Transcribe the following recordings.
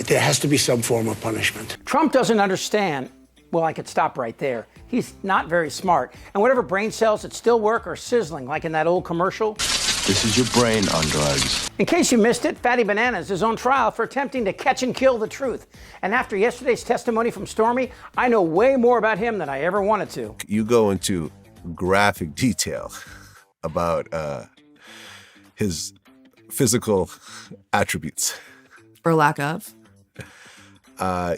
There has to be some form of punishment. Trump doesn't understand. Well, I could stop right there. He's not very smart. And whatever brain cells that still work are sizzling, like in that old commercial. This is your brain on drugs. In case you missed it, Fatty Bananas is on trial for attempting to catch and kill the truth. And after yesterday's testimony from Stormy, I know way more about him than I ever wanted to. You go into graphic detail about his physical attributes. Or lack of.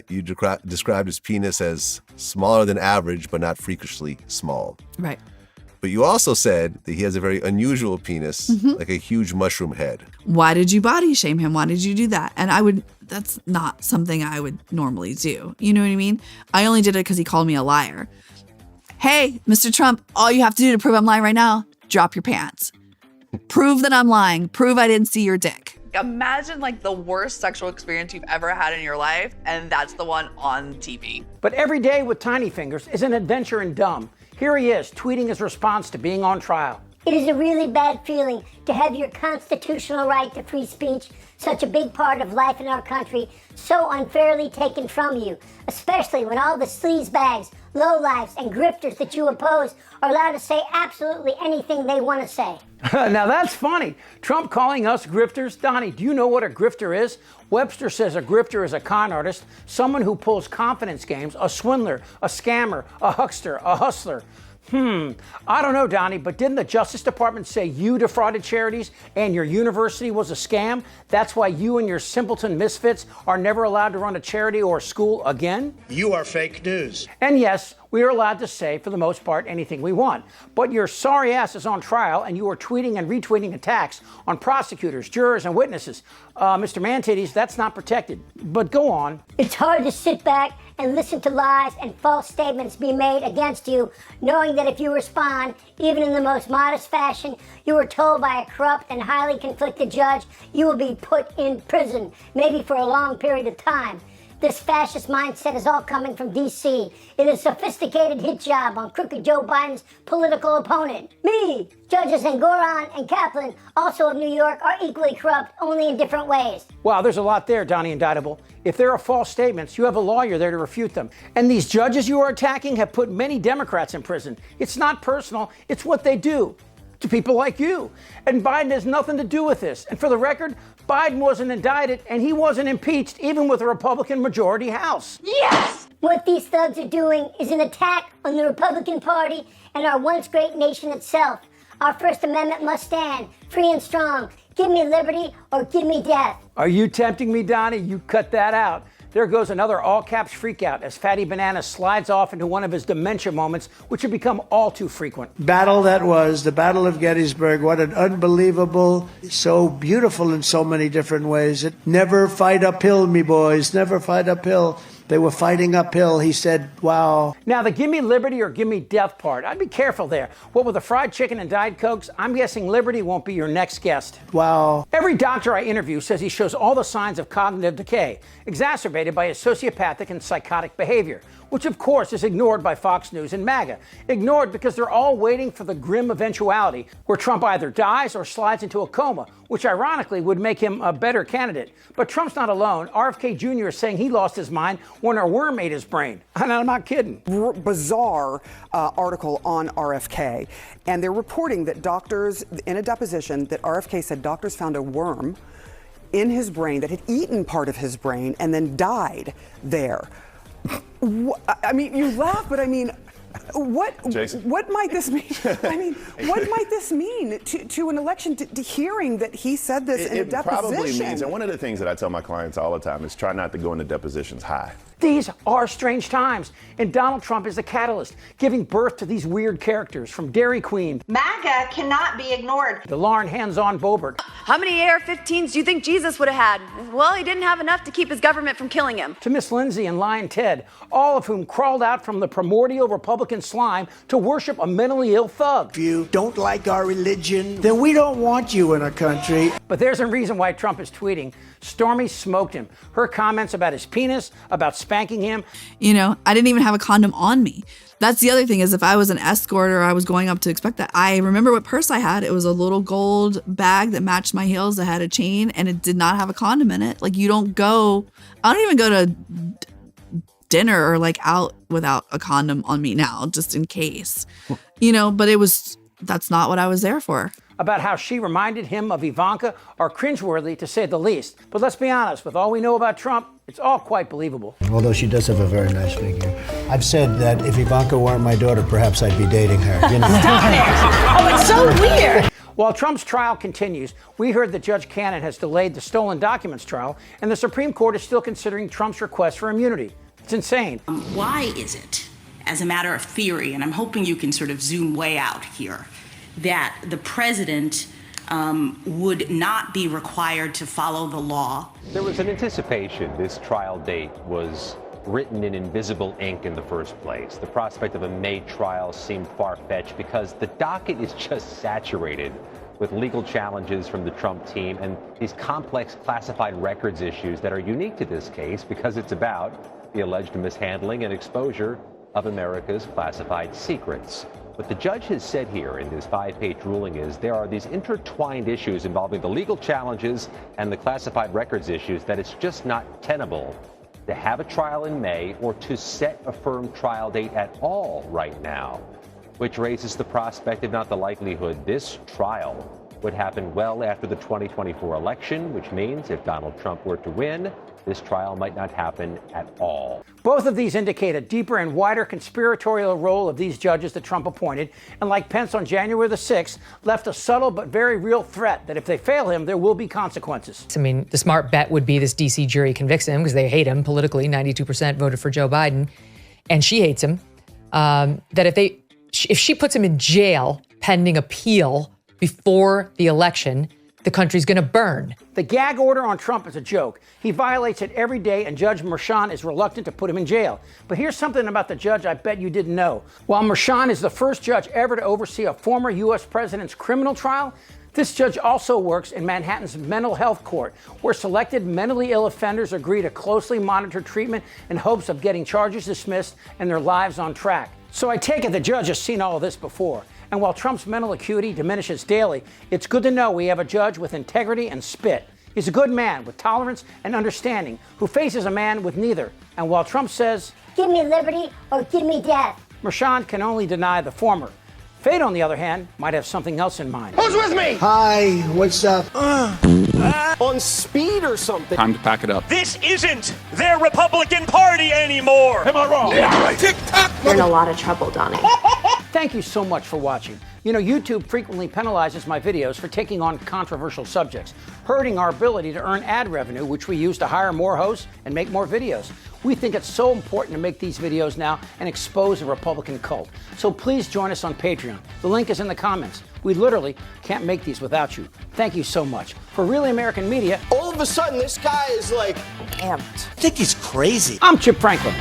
You described his penis as smaller than average, but not freakishly small. Right. But you also said that he has a very unusual penis, like a huge mushroom head. Why did you body shame him? Why did you do that? And that's not something I would normally do. You know what I mean? I only did it because he called me a liar. Hey, Mr. Trump, all you have to do to prove I'm lying right now, drop your pants. Prove that I'm lying. Prove I didn't see your dick. Imagine like the worst sexual experience you've ever had in your life, and that's the one on TV. But every day with Tiny Fingers is an adventure in dumb. Here he is, tweeting his response to being on trial. It is a really bad feeling to have your constitutional right to free speech, such a big part of life in our country, so unfairly taken from you, especially when all the sleazebags, lowlifes, and grifters that you oppose are allowed to say absolutely anything they want to say. Now that's funny. Trump calling us grifters. Donnie, do you know what a grifter is? Webster says a grifter is a con artist, someone who pulls confidence games, a swindler, a scammer, a huckster, a hustler. I don't know, Donnie, but didn't the Justice Department say you defrauded charities and your university was a scam? That's why you and your simpleton misfits are never allowed to run a charity or a school again? You are fake news. And yes, we are allowed to say, for the most part, anything we want. But your sorry ass is on trial, and you are tweeting and retweeting attacks on prosecutors, jurors, and witnesses. Mr. Mantitties, that's not protected. But go on. It's hard to sit back and listen to lies and false statements be made against you, knowing that if you respond, even in the most modest fashion, you were told by a corrupt and highly conflicted judge, you will be put in prison, maybe for a long period of time. This fascist mindset is all coming from D.C. It is a sophisticated hit job on crooked Joe Biden's political opponent, me. Judges Engoron and Kaplan, also of New York, are equally corrupt, only in different ways. Wow, there's a lot there, Donnie Indictable. If there are false statements, you have a lawyer there to refute them. And these judges you are attacking have put many Democrats in prison. It's not personal, it's what they do to people like you. And Biden has nothing to do with this. And for the record, Biden wasn't indicted and he wasn't impeached, even with a Republican majority House. Yes! What these thugs are doing is an attack on the Republican Party and our once great nation itself. Our First Amendment must stand, free and strong. Give me liberty or give me death. Are you tempting me, Donnie? You cut that out. There goes another all-caps freakout as Fatty Banana slides off into one of his dementia moments, which have become all too frequent. Battle that was, the Battle of Gettysburg. What an unbelievable, so beautiful in so many different ways. It never fight uphill, me boys, never fight uphill. They were fighting uphill. He said, wow. Now, the give me liberty or give me death part, I'd be careful there. What with the fried chicken and Diet Cokes, I'm guessing liberty won't be your next guest. Wow. Every doctor I interview says he shows all the signs of cognitive decay, exacerbated by his sociopathic and psychotic behavior, which of course is ignored by Fox News and MAGA. Ignored because they're all waiting for the grim eventuality where Trump either dies or slides into a coma, which ironically would make him a better candidate. But Trump's not alone. RFK Jr. is saying he lost his mind when a worm ate his brain. And I'm not kidding. Bizarre article on RFK. And they're reporting that doctors, in a deposition, that RFK said doctors found a worm in his brain that had eaten part of his brain and then died there. I mean, you laugh, but I mean, what might this mean? I mean, what might this mean to an election, to hearing that he said this in a deposition? It probably means, and one of the things that I tell my clients all the time is try not to go into depositions high. These are strange times, and Donald Trump is the catalyst, giving birth to these weird characters, from Dairy Queen. MAGA cannot be ignored. The Lauren hands-on Boebert. How many AR-15s do you think Jesus would have had? Well, he didn't have enough to keep his government from killing him. To Miss Lindsay and Lion Ted, all of whom crawled out from the primordial Republican slime to worship a mentally ill thug. If you don't like our religion, then we don't want you in our country. But there's a reason why Trump is tweeting. Stormy smoked him. Her comments about his penis, about spanking him. You know, I didn't even have a condom on me. That's the other thing is if I was an escort or I was going up to expect that, I remember what purse I had. It was a little gold bag that matched my heels that had a chain and it did not have a condom in it. Like I don't even go to dinner or like out without a condom on me now, just in case, you know, but that's not what I was there for. About how she reminded him of Ivanka are cringeworthy to say the least. But let's be honest, with all we know about Trump, it's all quite believable. Although she does have a very nice figure. I've said that if Ivanka weren't my daughter, perhaps I'd be dating her. You know? Stop it! Oh, it's so weird. While Trump's trial continues, we heard that Judge Cannon has delayed the stolen documents trial, and the Supreme Court is still considering Trump's request for immunity. It's insane. Why is it, as a matter of theory, and I'm hoping you can sort of zoom way out here, that the president would not be required to follow the law? There was an anticipation this trial date was written in invisible ink in the first place. The prospect of a May trial seemed far-fetched because the docket is just saturated with legal challenges from the Trump team and these complex classified records issues that are unique to this case because it's about the alleged mishandling and exposure of America's classified secrets. What the judge has said here in this 5-page ruling is there are these intertwined issues involving the legal challenges and the classified records issues that it's just not tenable to have a trial in May or to set a firm trial date at all right now, which raises the prospect, if not the likelihood, this trial would happen well after the 2024 election, which means if Donald Trump were to win, this trial might not happen at all. Both of these indicate a deeper and wider conspiratorial role of these judges that Trump appointed, and like Pence on January the 6th, left a subtle but very real threat that if they fail him, there will be consequences. I mean, the smart bet would be this D.C. jury convicts him because they hate him politically. 92% voted for Joe Biden, and she hates him. That if she puts him in jail pending appeal before the election, the country's going to burn. The gag order on Trump is a joke. He violates it every day, and Judge Merchan is reluctant to put him in jail. But here's something about the judge I bet you didn't know. While Merchan is the first judge ever to oversee a former U.S. president's criminal trial, this judge also works in Manhattan's mental health court, where selected mentally ill offenders agree to closely monitor treatment in hopes of getting charges dismissed and their lives on track. So I take it the judge has seen all of this before. And while Trump's mental acuity diminishes daily, it's good to know we have a judge with integrity and spit. He's a good man with tolerance and understanding who faces a man with neither. And while Trump says, "Give me liberty or give me death," Merchan can only deny the former. Fate, on the other hand, might have something else in mind. Who's with me? Hi, what's up? On speed or something. Time to pack it up. This isn't their Republican Party anymore. Am I wrong? Yeah, right. Tick-tock. You're in a lot of trouble, Donnie. Thank you so much for watching. You know, YouTube frequently penalizes my videos for taking on controversial subjects, hurting our ability to earn ad revenue, which we use to hire more hosts and make more videos. We think it's so important to make these videos now and expose the Republican cult. So please join us on Patreon. The link is in the comments. We literally can't make these without you. Thank you so much. For Really American Media, all of a sudden, this guy is like amped. I think he's crazy. I'm Chip Franklin.